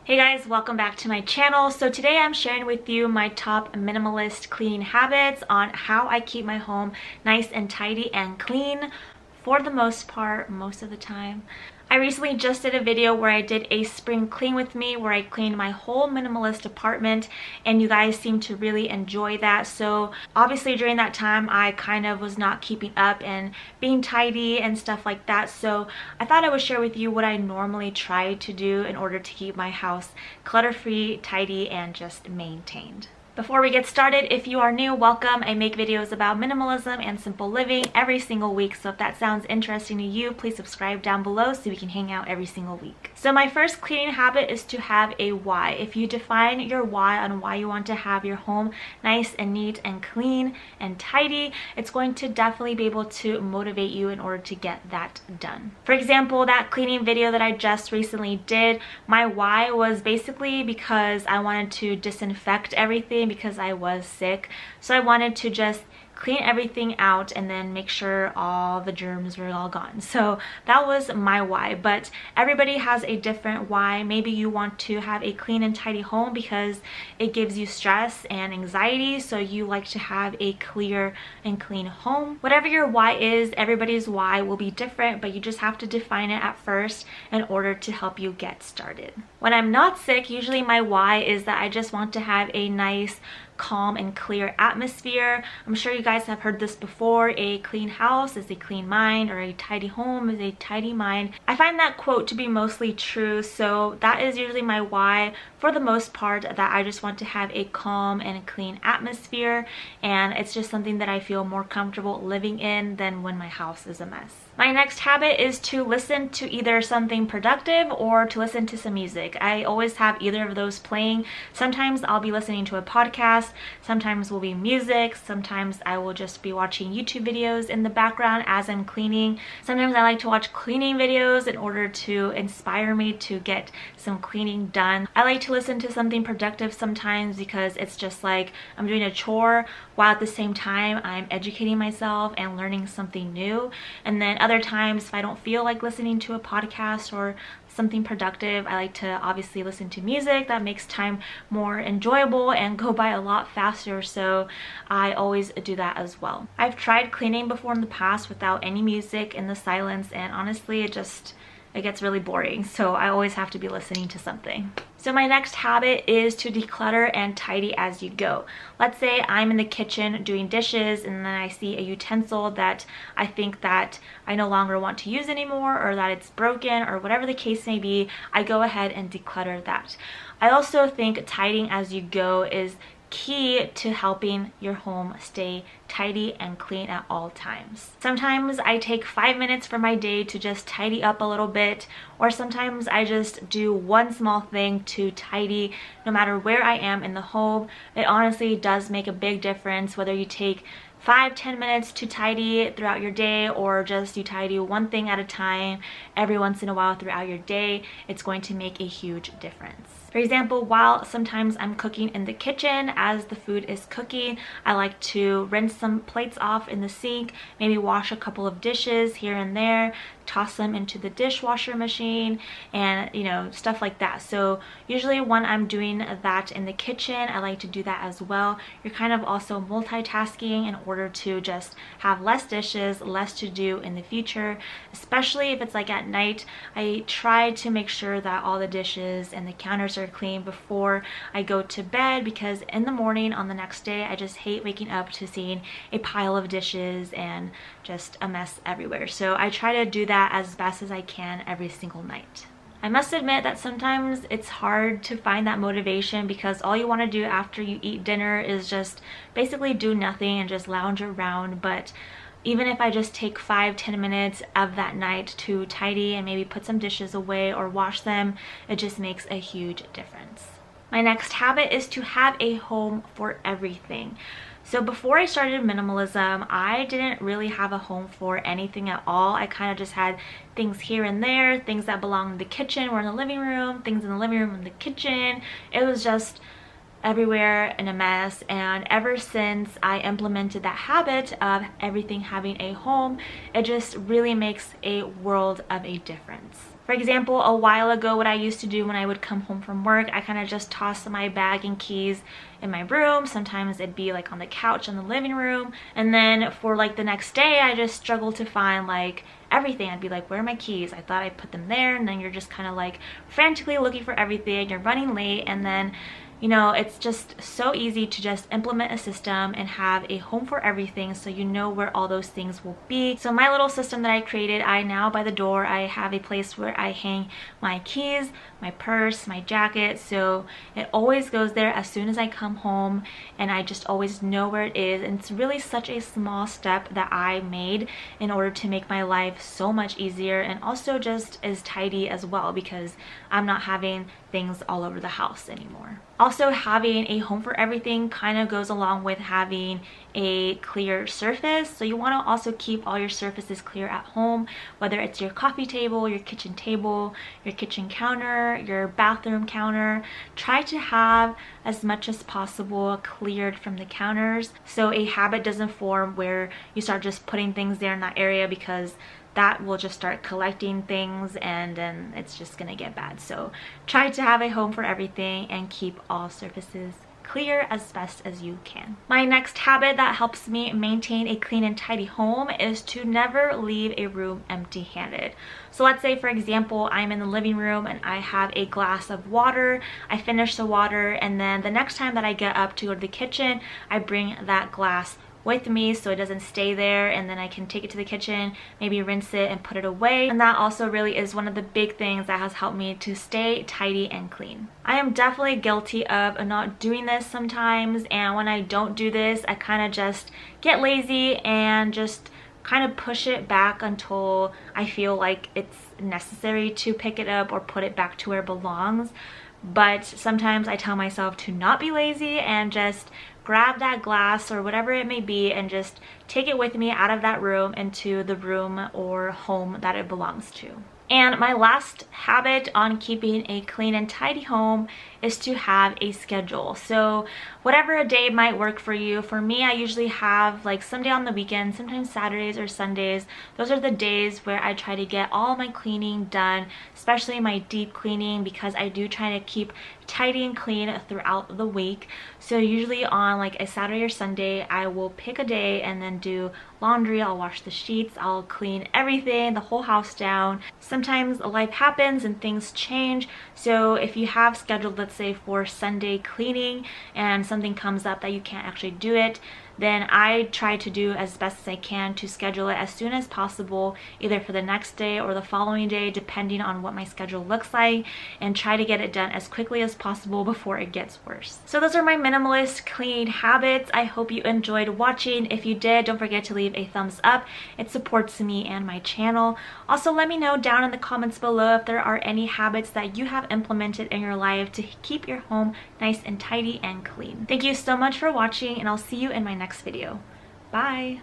Hey guys, welcome back to my channel. So today I'm sharing with you my top minimalist cleaning habits on how I keep my home nice and tidy and clean for the most part, most of the time. I recently just did a video where I did a spring clean with me where I cleaned my whole minimalist apartment and you guys seem to really enjoy that. So obviously during that time I kind of was not keeping up and being tidy and stuff like that. So I thought I would share with you what I normally try to do in order to keep my house clutter-free, tidy, and just maintained. Before we get started, if you are new, welcome. I make videos about minimalism and simple living every single week. So if that sounds interesting to you, please subscribe down below so we can hang out every single week. So my first cleaning habit is to have a why. If you define your why on why you want to have your home nice and neat and clean and tidy, it's going to definitely be able to motivate you in order to get that done. For example, that cleaning video that I just recently did, my why was basically because I wanted to disinfect everything because I was sick. So I wanted to just clean everything out and then make sure all the germs were all gone. So that was my why, but everybody has a different why. Maybe you want to have a clean and tidy home because it gives you stress and anxiety, so you like to have a clear and clean home. Whatever your why is, everybody's why will be different, but you just have to define it at first in order to help you get started. When I'm not sick, usually my why is that I just want to have a nice, calm and clear atmosphere. I'm sure you guys have heard this before: a clean house is a clean mind, or a tidy home is a tidy mind. I find that quote to be mostly true, so that is usually my why for the most part, that I just want to have a calm and a clean atmosphere, and it's just something that I feel more comfortable living in than when my house is a mess. My next habit is to listen to either something productive or to listen to some music. I always have either of those playing. Sometimes I'll be listening to a podcast, sometimes will be music, sometimes I will just be watching YouTube videos in the background as I'm cleaning. Sometimes I like to watch cleaning videos in order to inspire me to get some cleaning done. I like to listen to something productive sometimes because it's just like I'm doing a chore while at the same time I'm educating myself and learning something new. And then other times, if I don't feel like listening to a podcast or something productive, I like to obviously listen to music. That makes time more enjoyable and go by a lot faster, so I always do that as well. I've tried cleaning before in the past without any music in the silence, and honestly it gets really boring, so I always have to be listening to something. So my next habit is to declutter and tidy as you go. Let's say I'm in the kitchen doing dishes and then I see a utensil that I think that I no longer want to use anymore, or that it's broken, or whatever the case may be. I go ahead and declutter that. I also think tidying as you go is key to helping your home stay tidy and clean at all times. Sometimes I take 5 minutes for my day to just tidy up a little bit, or sometimes I just do one small thing to tidy no matter where I am in the home. It honestly does make a big difference whether you take 5-10 minutes to tidy throughout your day, or just you tidy one thing at a time every once in a while throughout your day. It's going to make a huge difference. For example, while sometimes I'm cooking in the kitchen, as the food is cooking, I like to rinse some plates off in the sink, maybe wash a couple of dishes here and there, toss them into the dishwasher machine, and stuff like that. So usually when I'm doing that in the kitchen, I like to do that as well. You're kind of also multitasking in order to just have less dishes, less to do in the future, especially if it's like at night. I try to make sure that all the dishes and the counters are clean before I go to bed, because in the morning on the next day I just hate waking up to seeing a pile of dishes and just a mess everywhere. So I try to do that as best as I can every single night. I must admit that sometimes it's hard to find that motivation, because all you want to do after you eat dinner is just basically do nothing and just lounge around. But even if I just take 5-10 minutes of that night to tidy and maybe put some dishes away or wash them, it just makes a huge difference. My next habit is to have a home for everything. So before I started minimalism, I didn't really have a home for anything at all. I kind of just had things here and there, things that belonged in the kitchen were in the living room, things in the living room in the kitchen. It was just everywhere in a mess. And ever since I implemented that habit of everything having a home, it just really makes a world of a difference. For example, a while ago, what I used to do when I would come home from work, I kind of just toss my bag and keys in my room. Sometimes it'd be like on the couch in the living room. And then for like the next day, I just struggled to find like everything. I'd be like, where are my keys? I thought I put them there. And then you're just kind of like frantically looking for everything. You're running late, and then you know, it's just so easy to just implement a system and have a home for everything, so you know where all those things will be. So my little system that I created, I now by the door, I have a place where I hang my keys, my purse, my jacket, so it always goes there as soon as I come home, and I just always know where it is. And it's really such a small step that I made in order to make my life so much easier, and also just as tidy as well, because I'm not having things all over the house anymore. Also, having a home for everything kind of goes along with having a clear surface. So you want to also keep all your surfaces clear at home, whether it's your coffee table, your kitchen counter, your bathroom counter. Try to have as much as possible cleared from the counters, so a habit doesn't form where you start just putting things there in that area, because that will just start collecting things and then it's just gonna get bad. So try to have a home for everything and keep all surfaces clear as best as you can. My next habit that helps me maintain a clean and tidy home is to never leave a room empty-handed. So let's say, for example, I'm in the living room and I have a glass of water. I finish the water, and then the next time that I get up to go to the kitchen, I bring that glass with me so it doesn't stay there, and then I can take it to the kitchen, maybe rinse it and put it away. And that also really is one of the big things that has helped me to stay tidy and clean. I am definitely guilty of not doing this sometimes, and when I don't do this, I kind of just get lazy and just kind of push it back until I feel like it's necessary to pick it up or put it back to where it belongs. But sometimes I tell myself to not be lazy and just grab that glass or whatever it may be and just take it with me out of that room into the room or home that it belongs to. And my last habit on keeping a clean and tidy home is to have a schedule. So whatever a day might work for you. For me, I usually have like someday on the weekend, sometimes Saturdays or Sundays. Those are the days where I try to get all my cleaning done, especially my deep cleaning, because I do try to keep tidy and clean throughout the week. So usually on like a Saturday or Sunday, I will pick a day and then do laundry. I'll wash the sheets, I'll clean everything, the whole house down. Sometimes life happens and things change, so if you have scheduled, let's say for Sunday cleaning, and something comes up that you can't actually do it, then I try to do as best as I can to schedule it as soon as possible, either for the next day or the following day, depending on what my schedule looks like, and try to get it done as quickly as possible before it gets worse. So those are my minimalist cleaning habits. I hope you enjoyed watching. If you did, don't forget to leave a thumbs up. It supports me and my channel. Also, let me know down in the comments below if there are any habits that you have implemented in your life to keep your home nice and tidy and clean. Thank you so much for watching, and I'll see you in my next video. Bye!